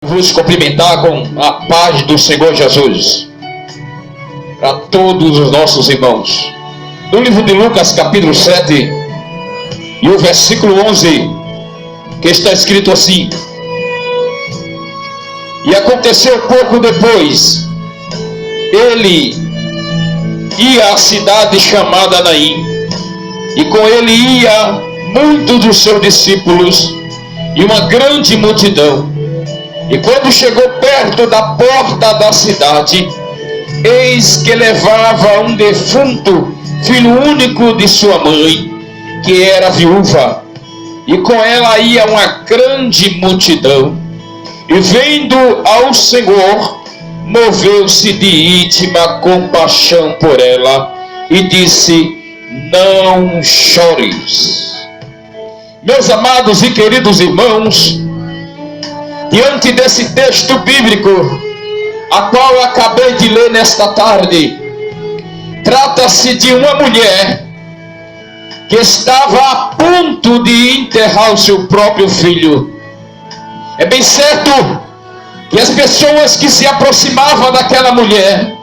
Vos cumprimentar com a paz do Senhor Jesus para todos os nossos irmãos. No livro de Lucas, capítulo 7, e o versículo 11, que está escrito assim: E aconteceu pouco depois, ele ia à cidade chamada Naim, e com ele ia muitos dos seus discípulos e uma grande multidão. E quando chegou perto da porta da cidade, eis que levava um defunto, filho único de sua mãe, que era viúva, e com ela ia uma grande multidão. E vendo ao Senhor, moveu-se de íntima compaixão por ela, e disse: Não chores. Meus amados e queridos irmãos, diante desse texto bíblico, a qual eu acabei de ler nesta tarde, trata-se de uma mulher que estava a ponto de enterrar o seu próprio filho. É bem certo que as pessoas que se aproximavam daquela mulher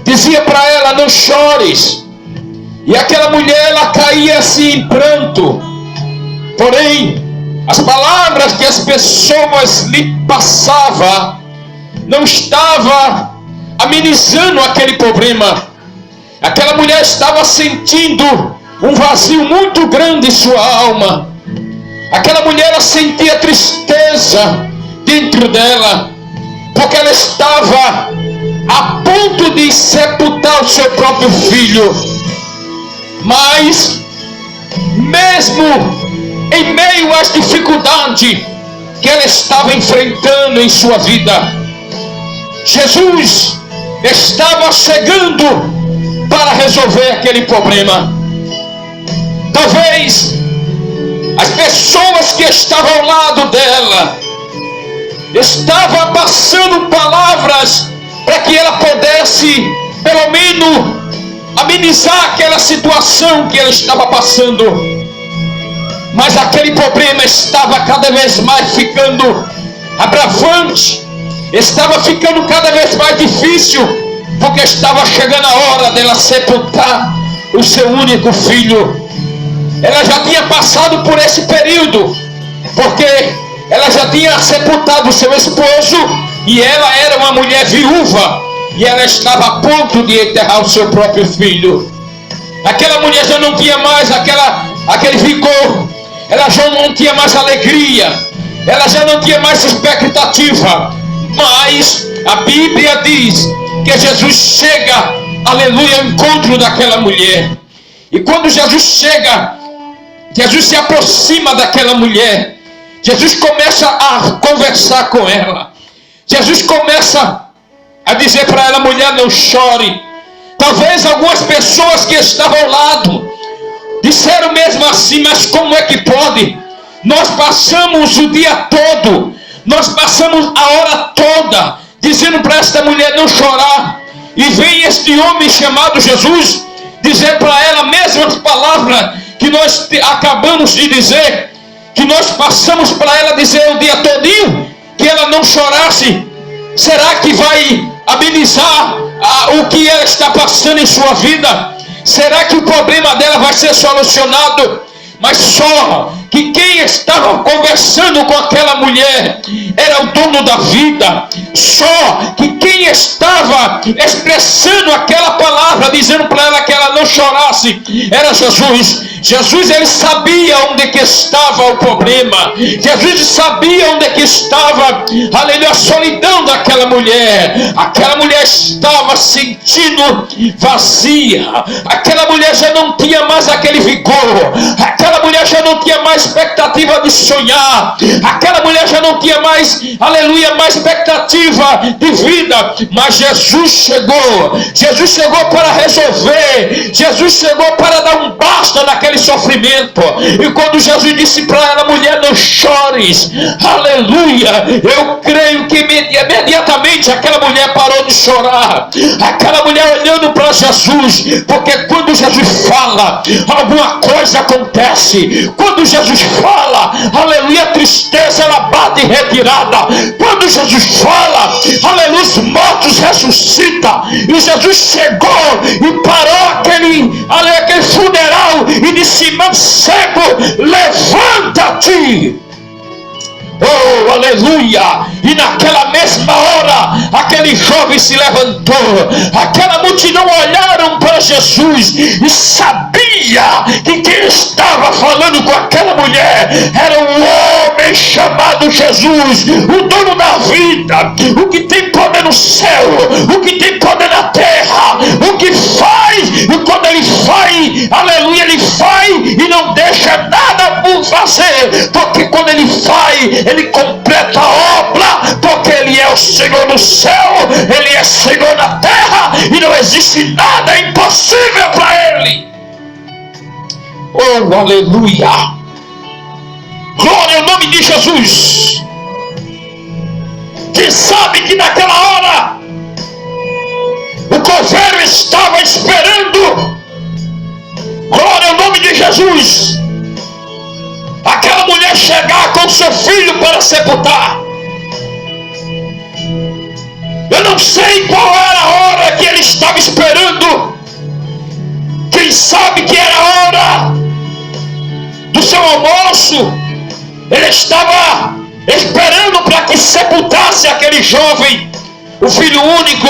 diziam para ela: não chores. E aquela mulher, ela caía assim em pranto. Porém, as palavras que as pessoas lhe passavam não estavam amenizando aquele problema. Aquela mulher estava sentindo um vazio muito grande em sua alma. Aquela mulher, ela sentia tristeza dentro dela, porque ela estava a ponto de sepultar o seu próprio filho. Mas, mesmo em meio às dificuldades que ela estava enfrentando em sua vida, Jesus estava chegando para resolver aquele problema. Talvez as pessoas que estavam ao lado dela estavam passando palavras para que ela pudesse, pelo menos, amenizar aquela situação que ela estava passando. Mas aquele problema estava cada vez mais ficando agravante, estava ficando cada vez mais difícil, porque estava chegando a hora dela sepultar o seu único filho. Ela já tinha passado por esse período, porque ela já tinha sepultado o seu esposo, e ela era uma mulher viúva, e ela estava a ponto de enterrar o seu próprio filho. Aquela mulher já não tinha mais aquele vigor, ela já não tinha mais alegria, ela já não tinha mais expectativa. Mas a Bíblia diz que Jesus chega, aleluia, ao encontro daquela mulher. E quando Jesus chega, Jesus se aproxima daquela mulher, Jesus começa a conversar com ela, Jesus começa a dizer para ela: mulher, não chore. Talvez algumas pessoas que estavam ao lado disseram mesmo assim: mas como é que pode? Nós passamos o dia todo, nós passamos a hora toda dizendo para esta mulher não chorar, e vem este homem chamado Jesus dizer para ela a mesma palavra que nós acabamos de dizer, que nós passamos para ela dizer o dia todinho, que ela não chorasse. Será que vai amenizar o que ela está passando em sua vida? Será que o problema dela vai ser solucionado? Mas só que quem estava conversando com aquela mulher era o dono da vida. Só que quem estava expressando aquela palavra, dizendo para ela que ela não chorasse, era Jesus. Jesus, ele sabia onde que estava o problema. Jesus sabia onde que estava, aleluia, a solidão daquela mulher. Aquela mulher estava sentindo vazia. Aquela mulher já não tinha mais aquele vigor. Aquela mulher já não tinha mais expectativa de sonhar. Aquela mulher já não tinha mais, aleluia, mais expectativa de vida. Mas Jesus chegou. Jesus chegou para resolver. Jesus chegou para dar um basta naquele sofrimento. E quando Jesus disse para ela: mulher, não chores, aleluia, eu creio que imediatamente aquela mulher parou de chorar. Aquela mulher olhando para Jesus, porque quando Jesus fala, alguma coisa acontece. Quando Jesus fala, aleluia, a tristeza ela bate em retirada. Quando quando Jesus fala, aleluia, os mortos ressuscitam, e Jesus chegou e parou aquele funeral e disse: mancebo, levanta-te. Oh, aleluia! E naquela mesma hora, aquele jovem se levantou. Aquela multidão olharam para Jesus e sabia que quem estava falando com aquela mulher era um homem chamado Jesus, o dono da vida, o que tem poder no céu, o que tem poder na terra, o que faz, e quando ele faz, aleluia, ele faz e não deixa nada por fazer, porque quando ele faz, ele completa a obra, porque ele é o Senhor do céu, ele é Senhor da terra, e não existe nada impossível para ele. Oh, aleluia! Glória ao nome de Jesus. Quem sabe que naquela hora o governo estava esperando, glória ao nome de Jesus, aquela mulher chegar com seu filho para sepultar. Eu não sei qual era a hora que ele estava esperando. Quem sabe que era a hora do seu almoço. Ele estava esperando para que sepultasse aquele jovem, o filho único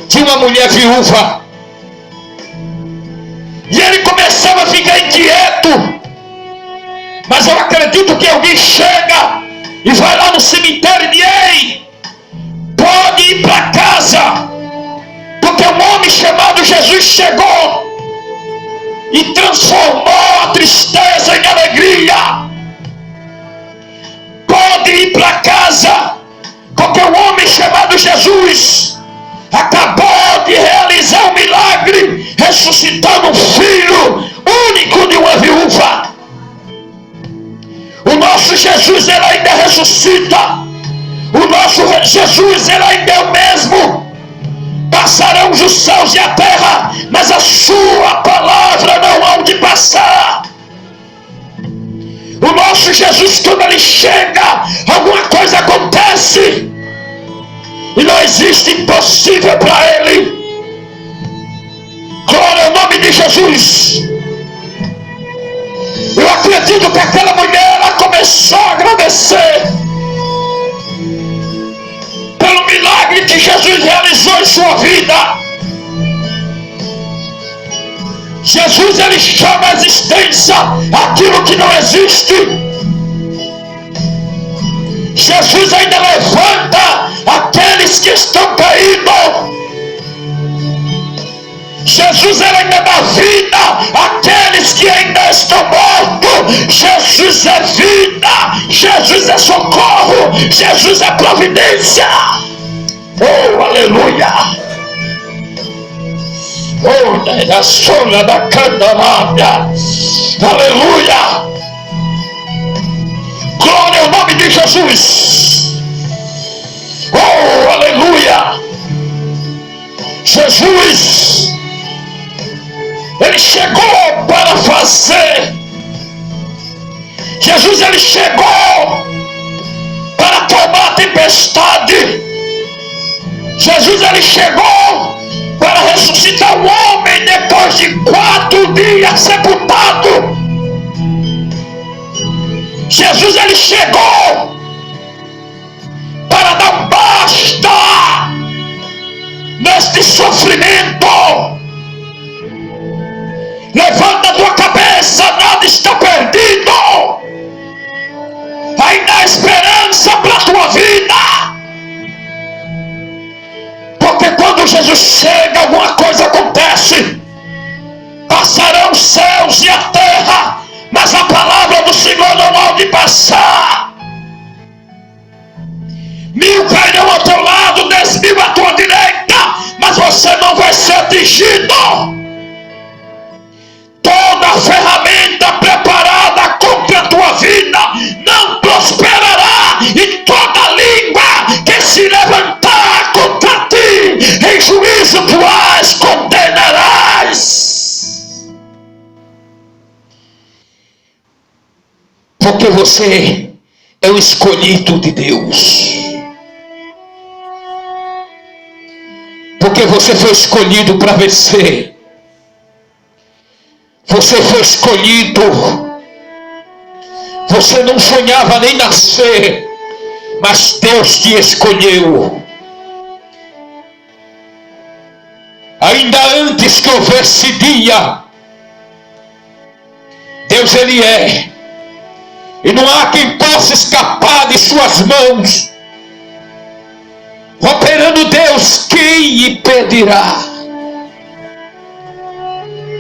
de uma mulher viúva. E ele começava a ficar inquieto. Mas eu acredito que alguém chega e vai lá no cemitério e diz: ei, pode ir para casa, porque um homem chamado Jesus chegou e transformou a tristeza em alegria. Pode ir para casa, porque um homem chamado Jesus acabou de realizar um milagre, ressuscitando um filho único de uma viúva. O nosso Jesus, ele ainda ressuscita. O nosso Jesus, ele ainda é o mesmo. Passarão os céus e a terra, mas a sua palavra não há de passar. O nosso Jesus, quando ele chega, alguma coisa acontece. E não existe impossível para ele. Glória ao nome de Jesus. Eu acredito que aquela mulher, ela começou a agradecer pelo milagre que Jesus realizou em sua vida. Jesus, ele chama a existência aquilo que não existe. Jesus ainda levanta aqueles que estão caídos. Jesus, ele ainda dá vida àqueles que ainda estão mortos. Jesus é vida, Jesus é socorro, Jesus é providência. Oh, aleluia! Oh, da sola da candelabra, aleluia! Glória ao nome de Jesus. Oh, aleluia! Jesus, ele chegou para fazer. Jesus, ele chegou para acalmar a tempestade. Jesus, ele chegou para ressuscitar o homem depois de 4 dias sepultado. Jesus, ele chegou para dar um basta neste sofrimento. Levanta a tua cabeça, nada está perdido. Ainda há esperança para a tua vida. Porque quando Jesus chega, alguma coisa acontece. Passarão os céus e a terra, mas a palavra do Senhor não há de passar. 1000 cairão ao teu lado, 10.000 à tua direita, mas você não vai ser atingido. Toda ferramenta preparada contra a tua vida não prosperará, e toda língua que se levantar contra ti, em juízo tu as condenarás. Porque você é o escolhido de Deus. Porque você foi escolhido para vencer. Você foi escolhido. Você não sonhava nem nascer, mas Deus te escolheu. Ainda antes que houvesse dia, Deus Ele é. E não há quem possa escapar de suas mãos. Operando Deus, quem impedirá?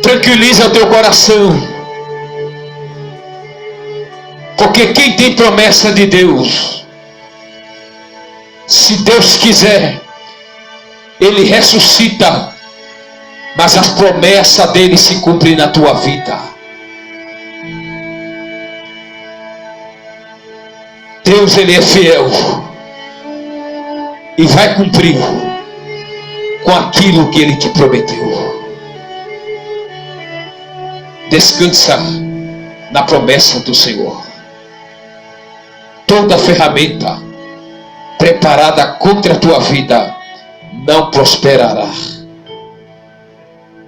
Tranquiliza o teu coração. Porque quem tem promessa de Deus, se Deus quiser, Ele ressuscita, mas as promessas dele se cumprem na tua vida. Deus, Ele é fiel e vai cumprir com aquilo que Ele te prometeu. Descansa na promessa do Senhor. Toda ferramenta preparada contra a tua vida não prosperará.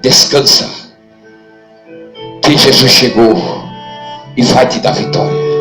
Descansa, que Jesus chegou e vai te dar vitória.